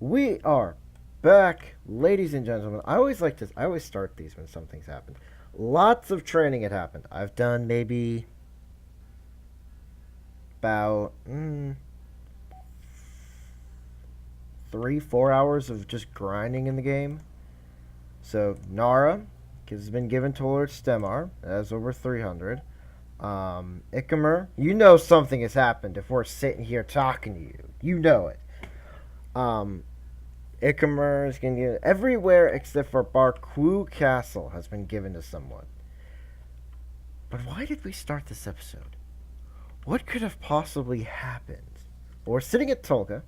We are back, ladies and gentlemen. I always start these when something's happened. Lots of training had happened. I've done maybe about 3, 4 hours of just grinding in the game. So Nara has been given to Lord Stemar. That's over 300. Ikamer, you know something has happened if we're sitting here talking to you. You know it. Um, Ikamer is going to get everywhere except for Barku Castle has been given to someone. But why did we start this episode? What could have possibly happened? Well, we're sitting at Tolga.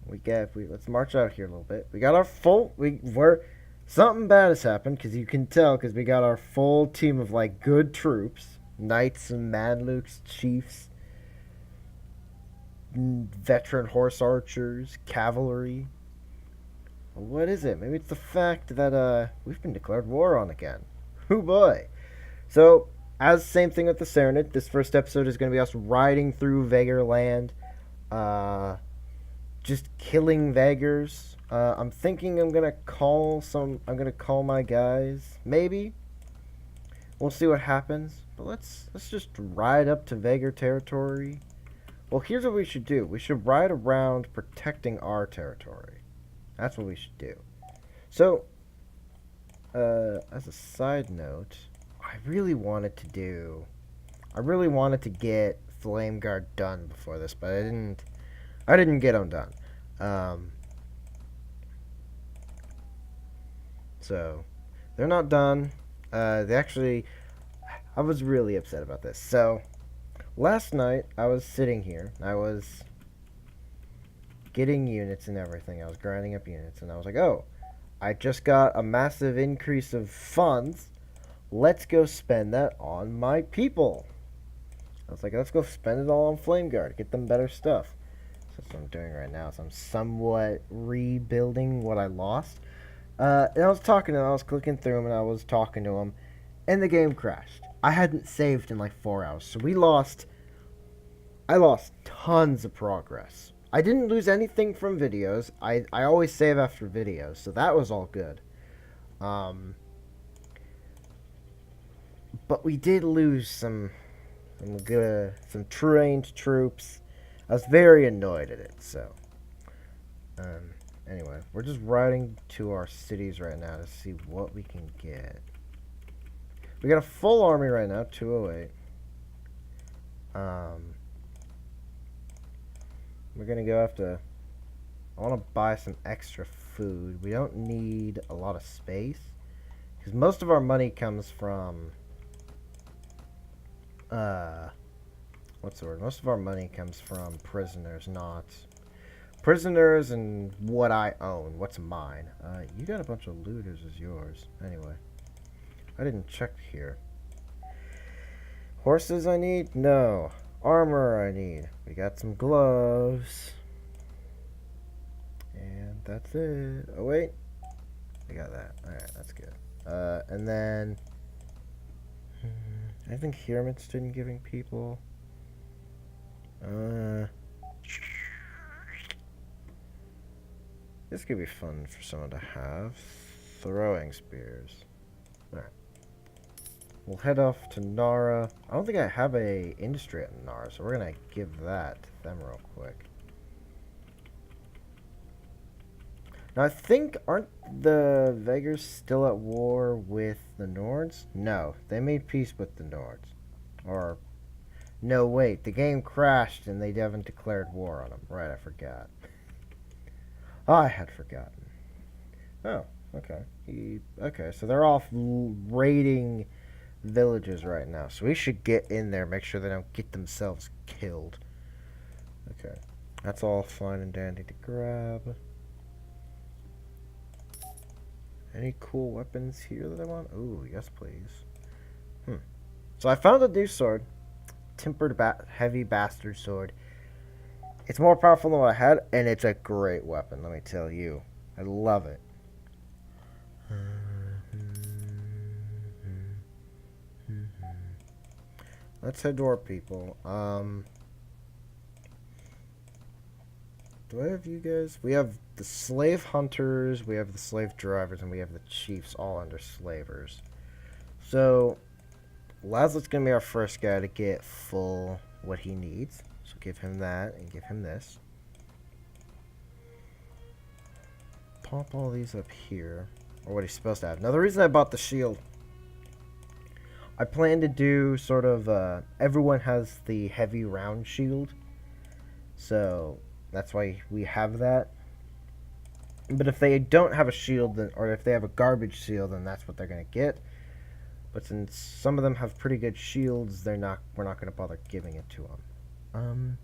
Let's march out here a little bit. We got our full. We're something bad has happened because you can tell because we got our full team of like good troops, knights and madlukes, chiefs, veteran horse archers, cavalry. What is it? Maybe it's the fact that we've been declared war on again. Oh boy! So as same thing with the Serenade. This first episode is going to be us riding through Vagar land, just killing Vagars. I'm thinking I'm gonna call my guys. Maybe we'll see what happens. But let's just ride up to Vagar territory. Well, here's what we should do. We should ride around protecting our territory. That's what we should do. So, as a side note, I really wanted to get Flame Guard done before this, but I didn't get them done. So, they're not done. I was really upset about this. So, last night, I was sitting here. I was getting units and everything. I was grinding up units, and I was like, oh, I just got a massive increase of funds. Let's go spend that on my people. I was like, let's go spend it all on Flame Guard. Get them better stuff. So that's what I'm doing right now. So I'm somewhat rebuilding what I lost. And I was talking to him. I was clicking through him, and I was talking to him. And the game crashed. I hadn't saved in like 4 hours. So I lost tons of progress. I didn't lose anything from videos. I always save after videos, so that was all good. But we did lose some trained troops. I was very annoyed at it, so. Anyway, we're just riding to our cities right now to see what we can get. We got a full army right now, 208. We're gonna go have to. I want to buy some extra food. We don't need a lot of space because most of our money comes from. What's the word? Most of our money comes from prisoners, not prisoners, and what I own. What's mine? You got a bunch of looters as yours. Anyway, I didn't check here. Horses I need? No. Armor I need. We got some gloves. And that's it. Oh, wait. We got that. Alright, that's good. And then... I think here I'm interested in giving people... This could be fun for someone to have. Throwing spears. Alright. We'll head off to Nara. I don't think I have a industry at Nara, so we're gonna give that to them real quick. Now I think, aren't the Vagars still at war with the Nords? No, they made peace with the Nords. Or, no wait, the game crashed and they haven't declared war on them. Right, I forgot. I had forgotten. Oh, okay. Okay, so they're off raiding villages right now, so we should get in there, make sure they don't get themselves killed. Okay, that's all fine and dandy to grab. Any cool weapons here that I want? Ooh, yes please. So I found a new sword, tempered heavy bastard sword. It's more powerful than what I had, and it's a great weapon, let me tell you. I love it. Let's head to our people. Do I have you guys? We have the slave hunters, we have the slave drivers, and we have the chiefs all under slavers. So, Laszlo's gonna be our first guy to get full what he needs. So give him that and give him this. Pop all these up here. Or what he's supposed to have. Now the reason I bought the shield, I plan to do sort of, everyone has the heavy round shield. So, that's why we have that. But if they don't have a shield, then, or if they have a garbage shield, then that's what they're going to get. But since some of them have pretty good shields, we're not going to bother giving it to them.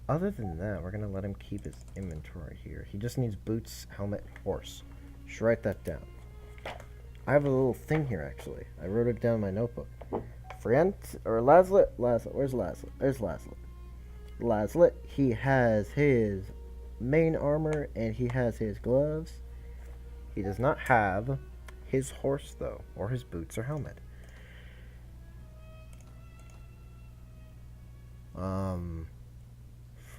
Other than that, we're going to let him keep his inventory here. He just needs boots, helmet, horse. Should write that down. I have a little thing here, actually. I wrote it down in my notebook. Laszlo, where's Laszlo? There's Laszlo. Laszlo, he has his main armor, and he has his gloves. He does not have his horse, though, or his boots or helmet.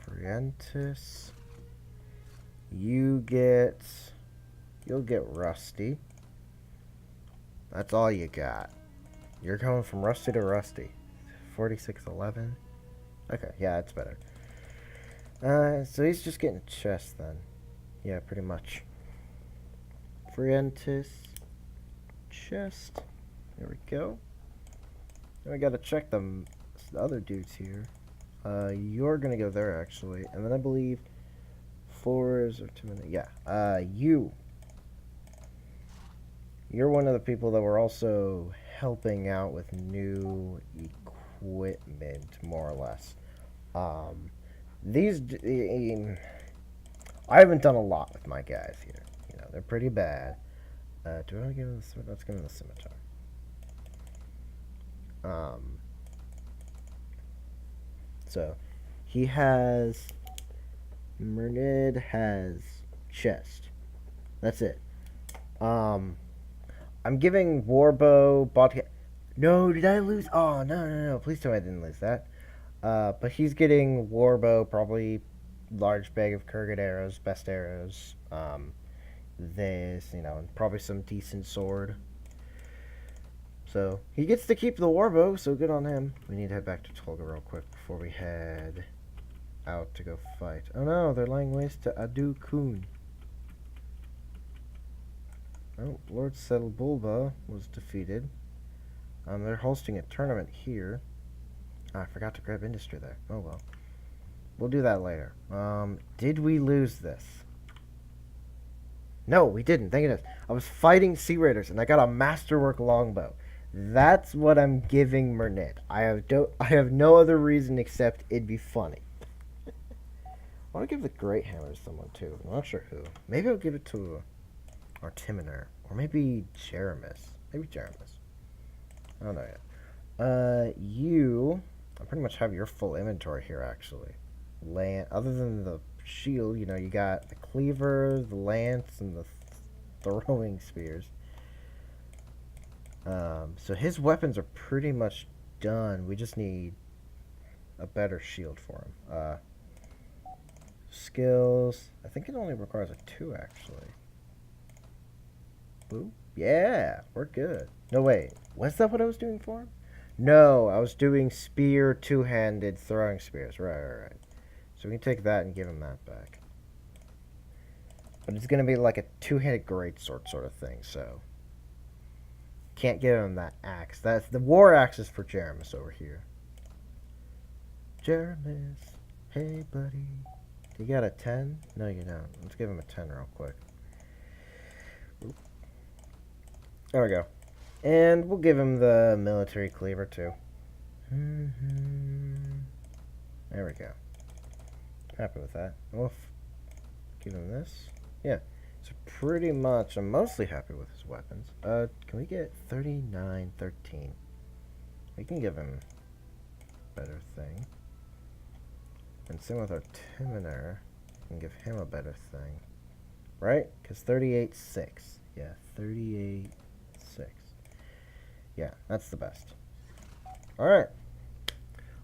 Frientis, you'll get Rusty. That's all you got. You're going from Rusty to Rusty. 4611. Okay, yeah, that's better. So he's just getting a chest then. Yeah, pretty much. Frientis, chest. There we go. Now we gotta check the other dudes here. You're gonna go there actually, and then I believe 4 or 2 minutes. Yeah. You're one of the people that were also helping out with new equipment, more or less. I haven't done a lot with my guys here. You know, they're pretty bad. Do I want to give him the scimitar? Let's give him the scimitar. So, he has... Mernid has chest. That's it. I'm giving Warbow, Bobcat... No, did I lose? Oh, no. Please tell me I didn't lose that. But he's getting Warbow, probably large bag of Kurgan arrows, best arrows. This, you know, and probably some decent sword. So, he gets to keep the Warbow, so good on him. We need to head back to Tolga real quick before we head out to go fight. Oh no, they're laying waste to Adu Kun. Oh, Lord Settlebulba was defeated. They're hosting a tournament here. Oh, I forgot to grab industry there. Oh well. We'll do that later. Did we lose this? No, we didn't. Thank goodness. I was fighting Sea Raiders, and I got a Masterwork longbow. That's what I'm giving Mernit. I have no other reason except it'd be funny. I want to give the Great Hammer to someone, too. I'm not sure who. Maybe I'll give it to Artiminer. Or maybe Jeremis. Maybe Jeremis. I don't know yet. I pretty much have your full inventory here, actually. Other than the shield, you know, you got the cleaver, the lance, and the throwing spears. So his weapons are pretty much done. We just need a better shield for him. Skills. I think it only requires a 2, actually. Boop. Yeah, we're good. No, wait. Was that what I was doing for him? No, I was doing spear, two-handed throwing spears. Right. So we can take that and give him that back. But it's going to be like a two-handed greatsword sort of thing, so... Can't give him that axe. That's the war axe is for Jeremis over here. Jeremis, hey buddy. You got a 10? No, you don't. Let's give him a 10 real quick. Oop. There we go. And we'll give him the military cleaver too. There we go. Happy with that. We'll give him this. Yeah. So pretty much, I'm mostly happy with his weapons. Can we get 3913? We can give him a better thing. And same with our Timiner. We can give him a better thing. Right? Because 38.6. Yeah, 38.6. Yeah, that's the best. Alright.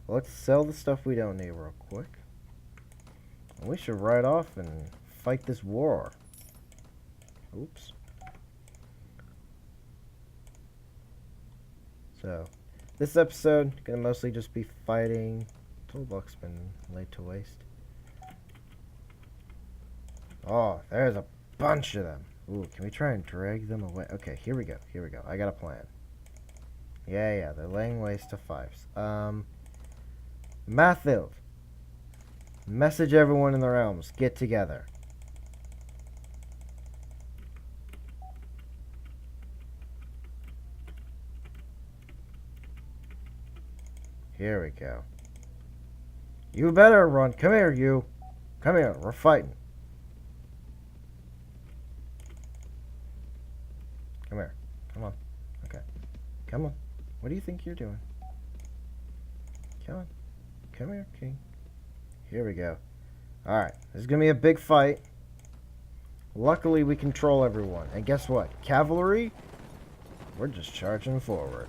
Well, let's sell the stuff we don't need real quick. We should ride off and fight this war. Oops. So, this episode, gonna mostly just be fighting. Toolbox been laid to waste. Oh, there's a bunch of them. Ooh, can we try and drag them away? Okay, here we go. Here we go. I got a plan. Yeah, they're laying waste to fives. Mathild. Message everyone in the realms. Get together. Here we go. You better run. Come here, you. Come here. We're fighting. Come here. Come on. Okay. Come on. What do you think you're doing? Come on. Come here, King. Here we go. Alright. This is going to be a big fight. Luckily, we control everyone. And guess what? Cavalry, we're just charging forward.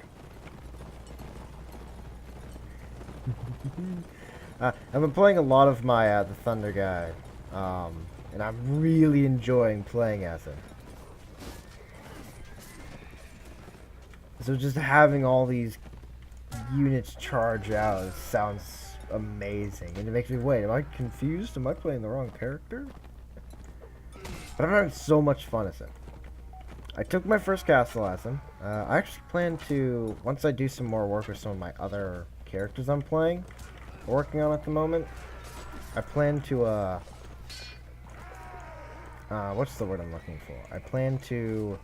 I've been playing a lot of my the Thunder guy. And I'm really enjoying playing as him. So just having all these units charge out sounds amazing. And it makes me, wait, am I confused? Am I playing the wrong character? But I'm having so much fun as him. I took my first castle as him. I actually plan to, once I do some more work with some of my other characters I'm playing, working on at the moment, I plan to, what's the word I'm looking for? I plan to,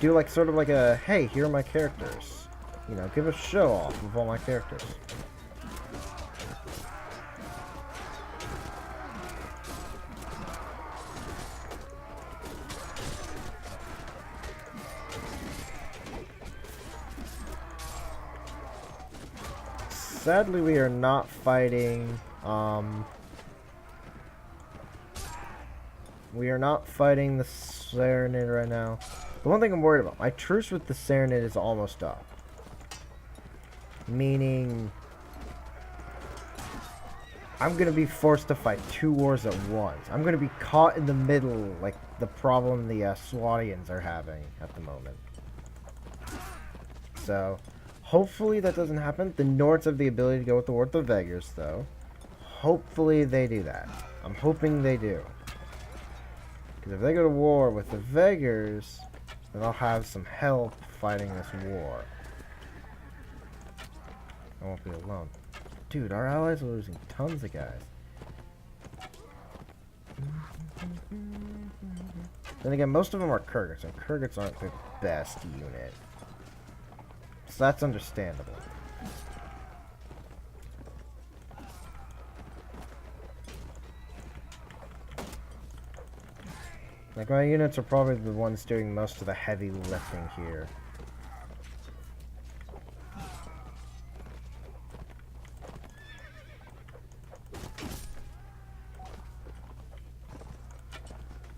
do like sort of like a, hey, here are my characters. You know, give a show off of all my characters. Sadly, we are not fighting, we are not fighting the Serenade right now. The one thing I'm worried about, my truce with the Serenade is almost up. Meaning, I'm going to be forced to fight two wars at once. I'm going to be caught in the middle, like the problem the Swadians are having at the moment. So, hopefully that doesn't happen. The Nords have the ability to go with the war with the Vegars, though. Hopefully they do that. I'm hoping they do. Because if they go to war with the Vegars, then I'll have some help fighting this war. I won't be alone. Dude, our allies are losing tons of guys. Then again, most of them are Kurgats, and Kurgats aren't the best unit. So that's understandable. Like, my units are probably the ones doing most of the heavy lifting here.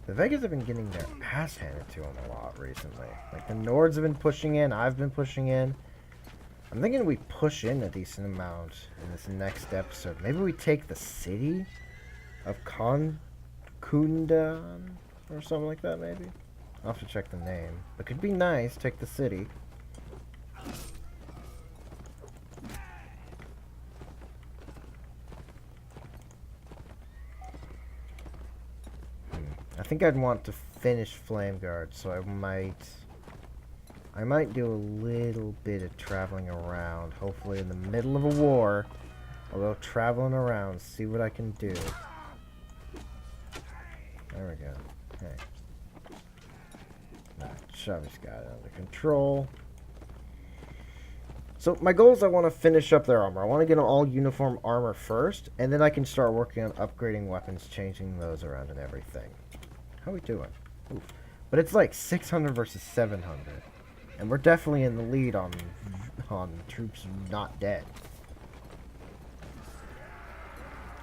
The Vegas have been getting their ass handed to them a lot recently. Like, the Nords have been pushing in, I've been pushing in. I'm thinking we push in a decent amount in this next episode. Maybe we take the city of Kundan or something like that, maybe? I'll have to check the name. It could be nice, take the city. I think I'd want to finish Flame Guard, so I might do a little bit of traveling around. Hopefully in the middle of a war, I'll go traveling around, see what I can do. There we go. Okay. Chavis got it under control. So my goal is I want to finish up their armor. I want to get them all uniform armor first, and then I can start working on upgrading weapons, changing those around and everything. How are we doing? Oof. But it's like 600 versus 700. And we're definitely in the lead on troops not dead.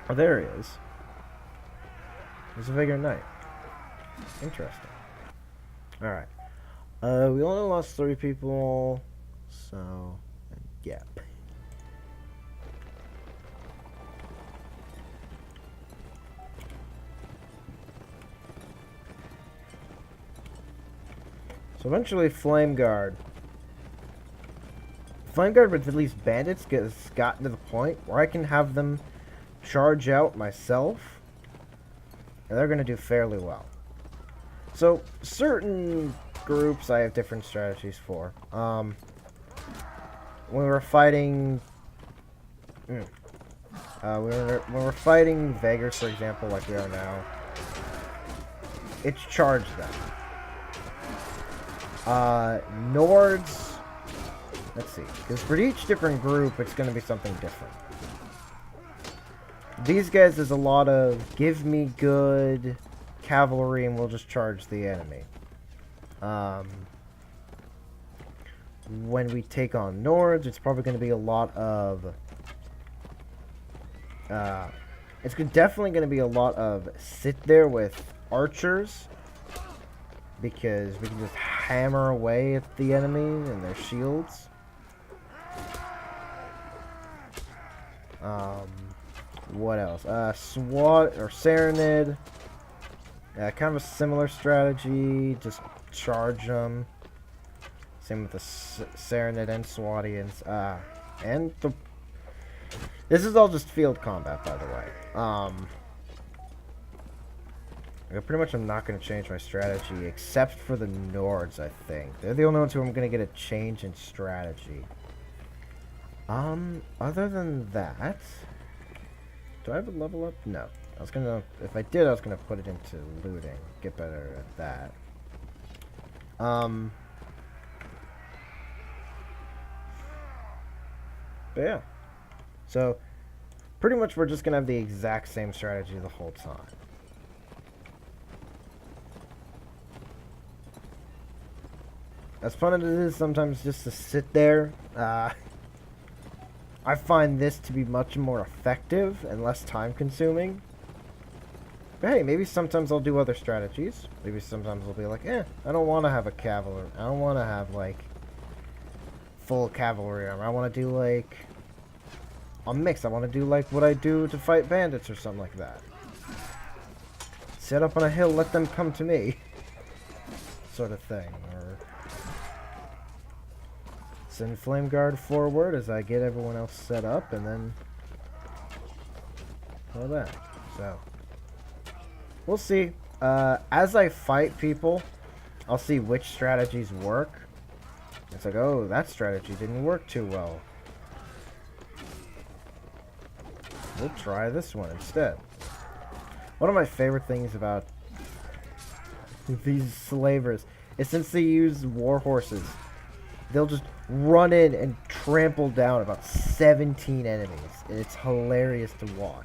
Oh, there he is. There's a Vigor Knight. Interesting. Alright. We only lost 3 people. So, yeah. So eventually Flame Guard. Flame Guard with at least bandits has gotten to the point where I can have them charge out myself. And they're going to do fairly well. So certain groups I have different strategies for. When we're fighting... when we're fighting Vagars, for example, like we are now, it's charge them. Nords, let's see, because for each different group, it's going to be something different. These guys is a lot of give me good cavalry and we'll just charge the enemy. When we take on Nords, it's probably going to be a lot of... it's definitely going to be a lot of sit there with archers, because we can just hammer away at the enemy and their shields. What else? SWAT or Serenade. Kind of a similar strategy, just charge them. Same with the Serenade and SWATians. And the... This is all just field combat, by the way. I pretty much am not going to change my strategy, except for the Nords, I think. They're the only ones who I'm going to get a change in strategy. Other than that... Do I have a level up? No. I was gonna... If I did, I was gonna put it into looting. Get better at that. But yeah. So, pretty much we're just gonna have the exact same strategy the whole time. As fun as it is sometimes just to sit there, I find this to be much more effective and less time consuming. But hey, maybe sometimes I'll do other strategies. Maybe sometimes I'll be like, I don't want to have a cavalry. I don't want to have, like, full cavalry armor. I want to do, like, a mix. I want to do, like, what I do to fight bandits or something like that. Set up on a hill, let them come to me. Sort of thing. Or send Flame Guard forward as I get everyone else set up, and then all that. So we'll see. As I fight people, I'll see which strategies work. It's like, oh, that strategy didn't work too well. We'll try this one instead. One of my favorite things about these slavers is since they use war horses, they'll just run in and trample down about 17 enemies. And it's hilarious to watch.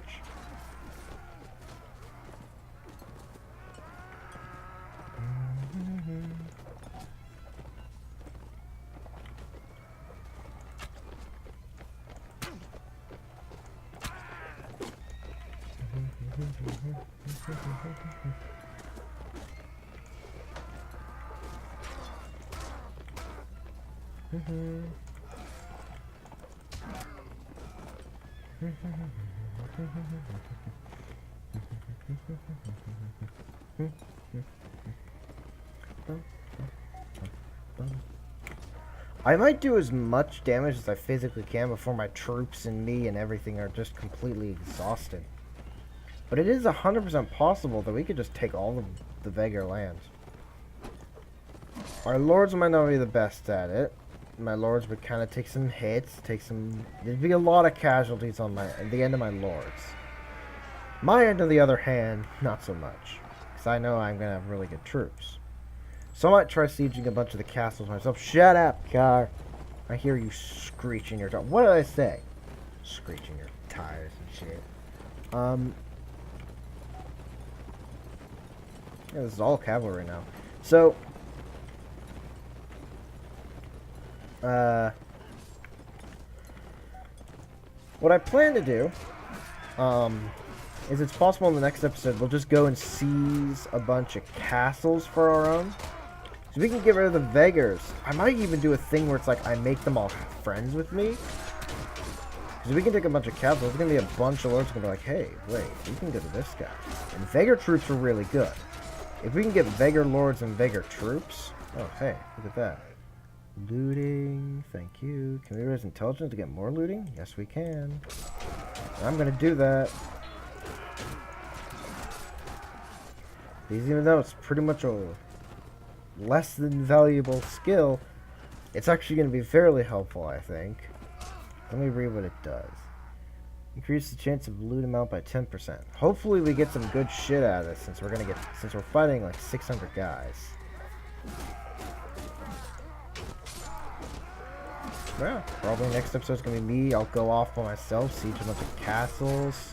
I might do as much damage as I physically can before my troops and me and everything are just completely exhausted. But it is 100% possible that we could just take all of the Vagar lands. Our lords might not be the best at it. My lords would kind of take some hits, there'd be a lot of casualties on the end of my lords. My end, on the other hand, not so much, because I know I'm gonna have really good troops. So I might try sieging a bunch of the castles myself. Shut up, car! I hear you screeching your tires. What did I say? Screeching your tires and shit. Yeah, this is all cavalry now. So, what I plan to do, is it's possible in the next episode we'll just go and seize a bunch of castles for our own. So we can get rid of the Vagars. I might even do a thing where it's like I make them all friends with me. Because we can take a bunch of castles, there's going to be a bunch of lords going to be like, hey, wait, we can go to this guy. And Vagar troops are really good. If we can get Vagar lords and Vagar troops, Oh, hey, look at that. Looting, thank you. Can we raise intelligence to get more looting? Yes, we can. I'm gonna do that. Because even though it's pretty much a less than valuable skill, it's actually gonna be fairly helpful, I think. Let me read what it does. Increase the chance of loot amount by 10%. Hopefully we get some good shit out of this since we're fighting like 600 guys. Well, probably next episode's gonna be me. I'll go off by myself, siege a bunch of castles.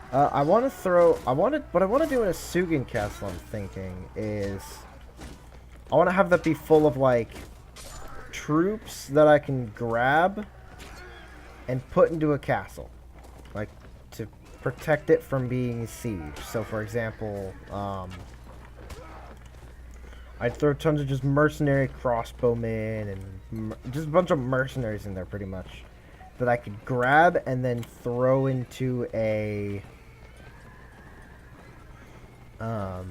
What I want to do in a Sugan castle, I'm thinking, is I want to have that be full of like troops that I can grab and put into a castle, like to protect it from being sieged. So, for example, I'd throw tons of just mercenary crossbowmen and just a bunch of mercenaries in there, pretty much, that I could grab and then throw into a I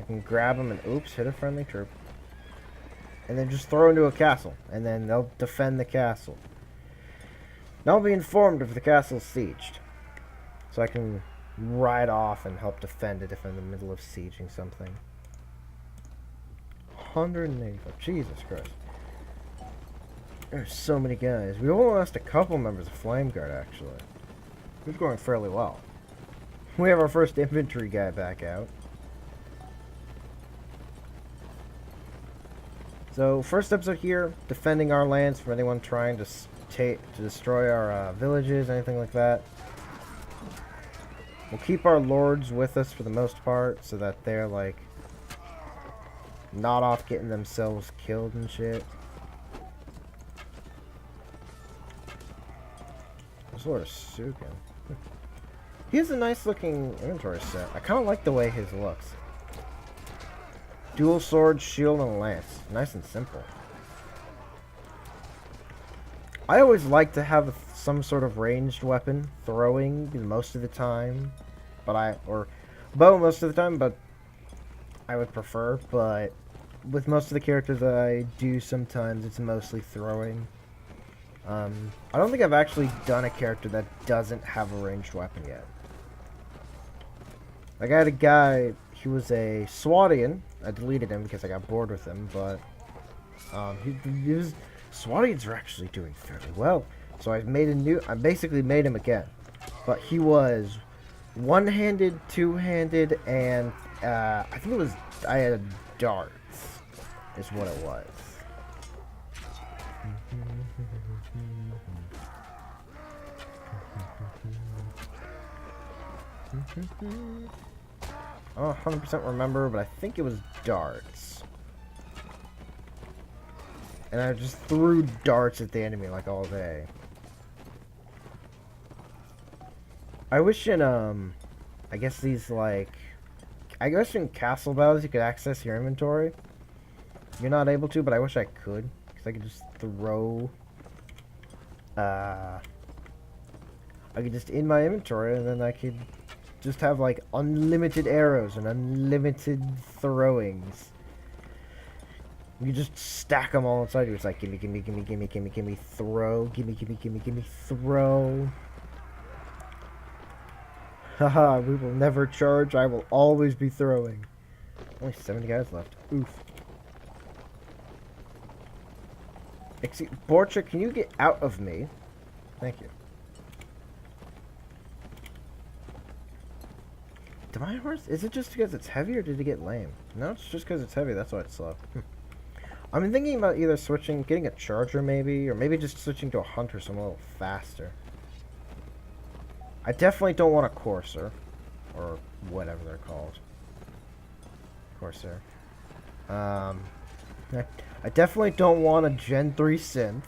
can grab them and oops, hit a friendly troop. And then just throw into a castle. And then they'll defend the castle. And I'll be informed if the castle's sieged. So I can ride off and help defend it if I'm in the middle of sieging something. 185. Jesus Christ. There's so many guys. We only lost a couple members of Flame Guard, actually. It's going fairly well. We have our first infantry guy back out. So, first episode here, defending our lands from anyone trying to destroy our villages, anything like that. We'll keep our lords with us for the most part, so that they're, like, not off getting themselves killed and shit. This Lord is Sugan. He has a nice looking inventory set. I kind of like the way his looks. Dual sword, shield, and lance. Nice and simple. I always like to have some sort of ranged weapon throwing most of the time. Or bow most of the time, but I would prefer. But with most of the characters that I do sometimes, it's mostly throwing. I don't think I've actually done a character that doesn't have a ranged weapon yet. Like, I had a guy, he was a Swatian. I deleted him because I got bored with him, but Swatians are actually doing fairly well. So I basically made him again. But he was one-handed, two-handed, and I think I had darts, is what it was. I don't 100% remember, but I think it was darts. And I just threw darts at the enemy like all day. I wish in I guess in castle battles you could access your inventory. You're not able to, but I wish I could, because I could just throw I could just in my inventory, and then I could just have like unlimited arrows and unlimited throwings. You just stack them all inside you. It's like gimme, gimme, gimme, gimme, gimme, gimme, throw, gimme, gimme, gimme, gimme, throw. Haha, we will never charge. I will always be throwing. Only 70 guys left. Oof. Borcha, can you get out of me? Thank you. Did my horse... Is it just because it's heavy, or did it get lame? No, it's just because it's heavy. That's why it's slow. I'm thinking about either getting a charger maybe, or maybe just switching to a hunter so I'm a little faster. I definitely don't want a courser, or whatever they're called. Corsair. I definitely don't want a Gen 3 synth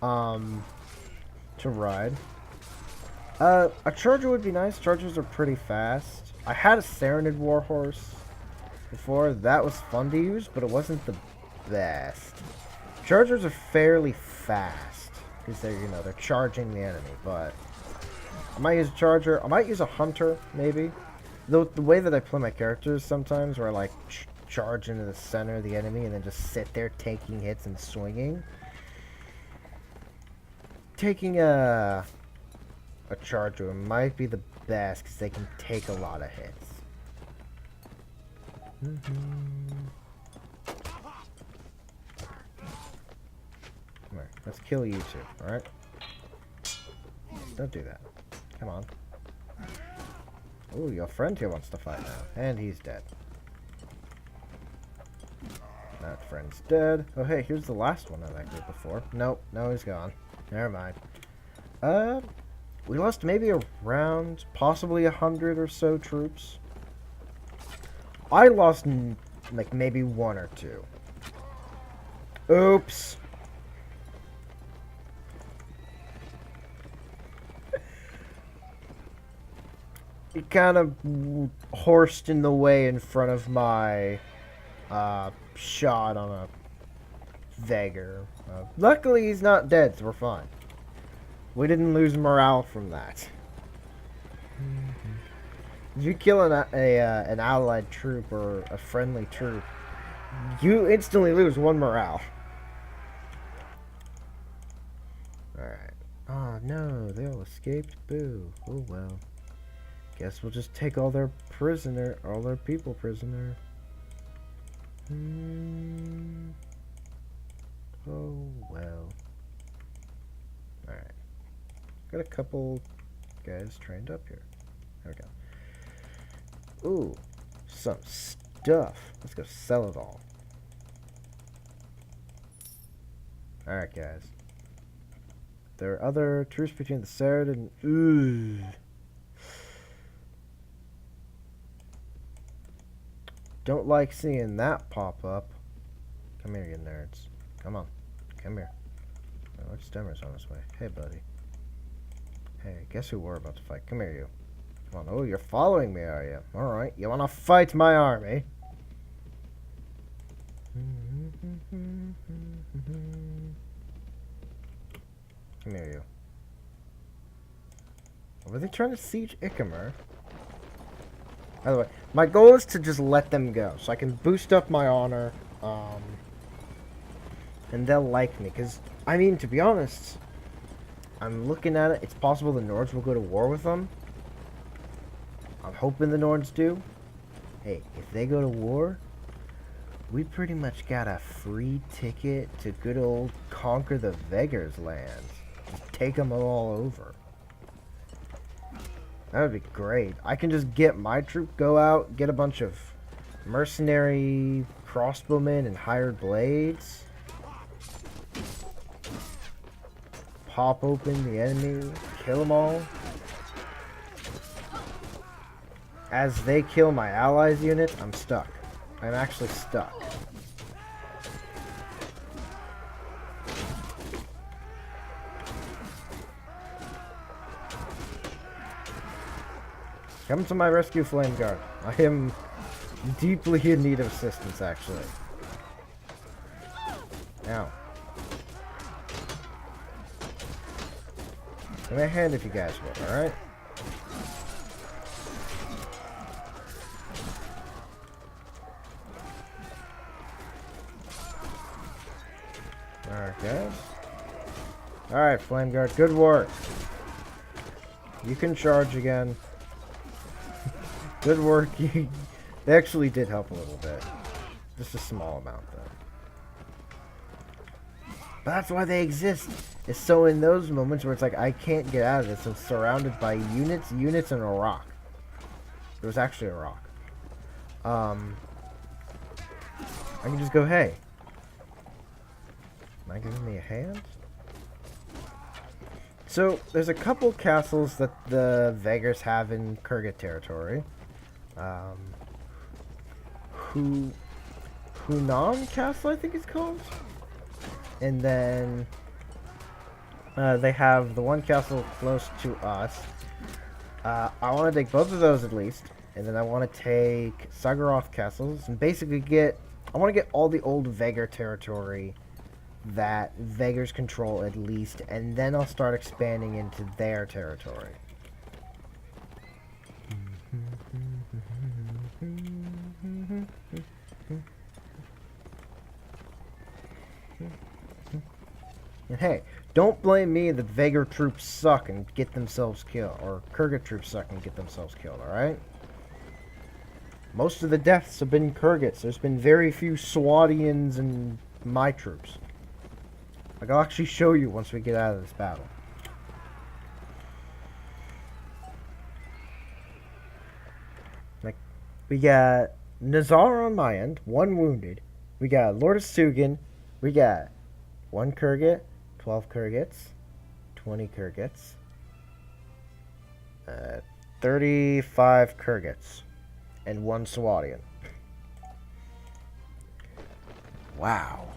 to ride. A charger would be nice. Chargers are pretty fast. I had a Serenid Warhorse before. That was fun to use, but it wasn't the best. Chargers are fairly fast because they're charging the enemy. But I might use a charger. I might use a hunter maybe. the way that I play my characters sometimes, where I like charge into the center of the enemy and then just sit there taking hits and swinging. Taking a charge over might be the best because they can take a lot of hits. Come here, let's kill you two, alright? Don't do that. Come on. Ooh, your friend here wants to fight now. And he's dead. That friend's dead. Oh, hey, here's the last one of that group before. Nope, no, he's gone. Never mind. We lost maybe around, possibly 100 or so troops. I lost, like, maybe 1 or 2. Oops. He kind of horsed in the way in front of my shot on a Vager. Luckily, he's not dead, so we're fine. We didn't lose morale from that. If you kill an allied troop or a friendly troop, you instantly lose 1 morale. Alright. Oh no, they all escaped. Boo. Oh well. Guess we'll just take all their people prisoner. Oh well. Alright. Got a couple guys trained up here. There we go. Ooh, some stuff. Let's go sell it all. Alright, guys. There are other truce between the Sarad and... Ooh. Don't like seeing that pop up. Come here, you nerds. Come on. Come here. Oh, it's Stemmer's on his way. Hey, buddy. Hey, guess who we're about to fight? Come here, you. Come on. Oh, you're following me, are you? Alright. You want to fight my army? Come here, you. Were they trying to siege Ikamer? By the way, my goal is to just let them go, so I can boost up my honor, and they'll like me, because, I mean, to be honest, I'm looking at it, it's possible the Nords will go to war with them. I'm hoping the Nords do. Hey, if they go to war, we pretty much got a free ticket to good old conquer the Veger's land. Just take them all over. That would be great. I can just get my troop, go out, get a bunch of mercenary crossbowmen and hired blades. Pop open the enemy, kill them all. As they kill my allies' unit, I'm stuck. I'm actually stuck. Come to my rescue, Flame Guard. I am deeply in need of assistance, actually. Ow. Give me a hand if you guys will, alright? Alright, guys. Alright, Flame Guard, good work. You can charge again. Good work. They actually did help a little bit. Just a small amount, though. But that's why they exist. It's so in those moments where it's like, I can't get out of this. I'm surrounded by units, and a rock. It was actually a rock. I can just go, hey. Am I giving me a hand? So, there's a couple castles that the Vegers have in Kurgan territory. Hunan Castle, I think it's called. And then they have the one castle close to us. I want to take both of those at least, and then I want to take Sagaroth castles and basically I want to get all the old Veger territory that Vegers control at least, and then I'll start expanding into their territory. And hey, don't blame me that Vagar troops suck and get themselves killed, or Kurgan troops suck and get themselves killed, alright? Most of the deaths have been Kurgats. There's been very few Swadians and my troops. Like, I'll actually show you once we get out of this battle. Like, we got Nazar on my end, 1 wounded. We got Lord of Sugan. We got 1 Kurgat, 12 Kurgats, 20 Kurgats, 35 Kurgats, and 1 Swadian. Wow.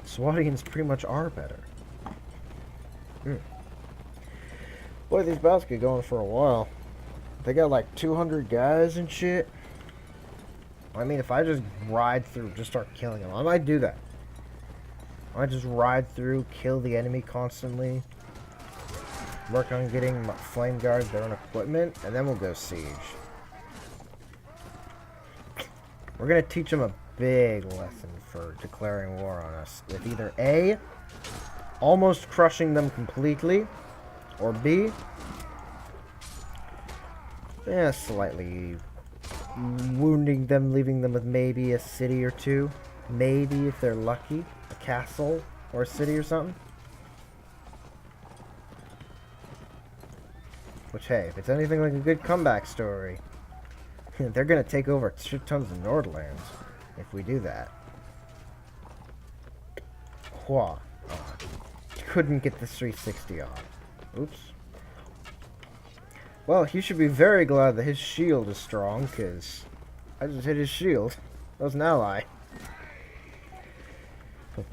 Swadians pretty much are better. Boy, these battles get going for a while. They got like 200 guys and shit. I mean, if I just ride through, just start killing them, I might do that. I might just ride through, kill the enemy constantly, work on getting flame guards their own equipment, and then we'll go siege. We're gonna teach them a big lesson for declaring war on us, with either A, almost crushing them completely, or B, slightly wounding them, leaving them with maybe a city or 2. Maybe, if they're lucky, a castle or a city or something. Which, hey, if it's anything like a good comeback story, they're gonna take over shit tons of Nordlands if we do that. Whoa. Oh, couldn't get the 360 on. Oops. Well, he should be very glad that his shield is strong, because I just hit his shield. That was an ally. These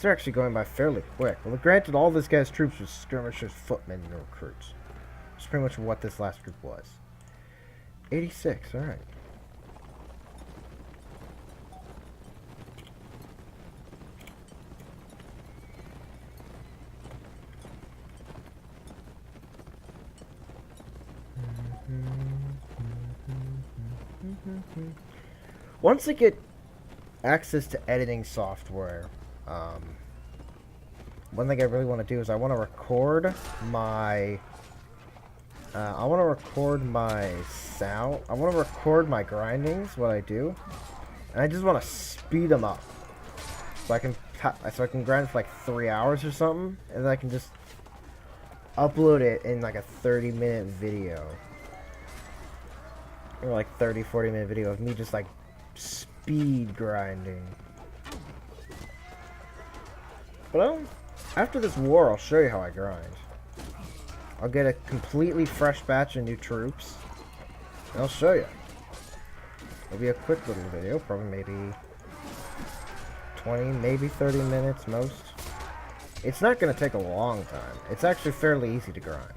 are actually going by fairly quick. Well, granted, all this guy's troops was skirmishers, footmen, and recruits. That's pretty much what this last group was. 86, alright. Once I get access to editing software, one thing I really want to do is I want to record my sound. I want to record my grindings, what I do, and I just want to speed them up so I can grind for like 3 hours or something, and then I can just upload it in like a 30-minute video. Or like 40-minute video of me just like speed grinding. But after this war, I'll show you how I grind. I'll get a completely fresh batch of new troops, and I'll show you. It'll be a quick little video, probably maybe 20, maybe 30 minutes most. It's not going to take a long time. It's actually fairly easy to grind.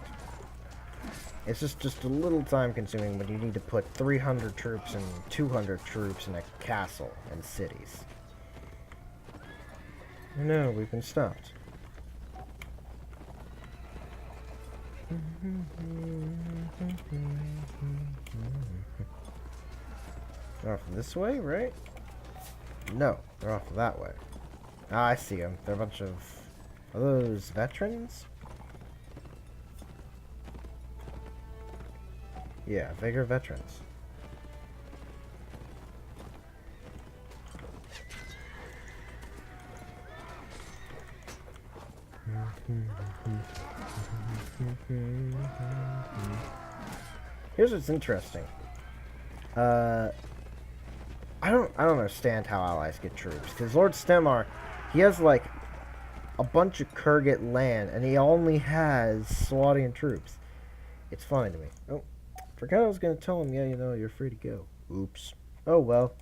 It's just a little time consuming when you need to put 300 troops and 200 troops in a castle and cities. No, we've been stopped. They're off this way, right? No, they're off that way. Ah, I see them. They're a bunch of... Are those veterans? Yeah, Vagar veterans. Here's what's interesting. I don't understand how allies get troops, because Lord Stemar, he has like a bunch of Kurgat land, and he only has Swadian troops. It's funny to me. Oh, forgot I was gonna tell him, yeah, you know, you're free to go. Oops. Oh well.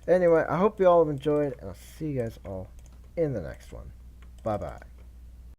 Anyway, I hope you all have enjoyed, and I'll see you guys all in the next one. Bye bye.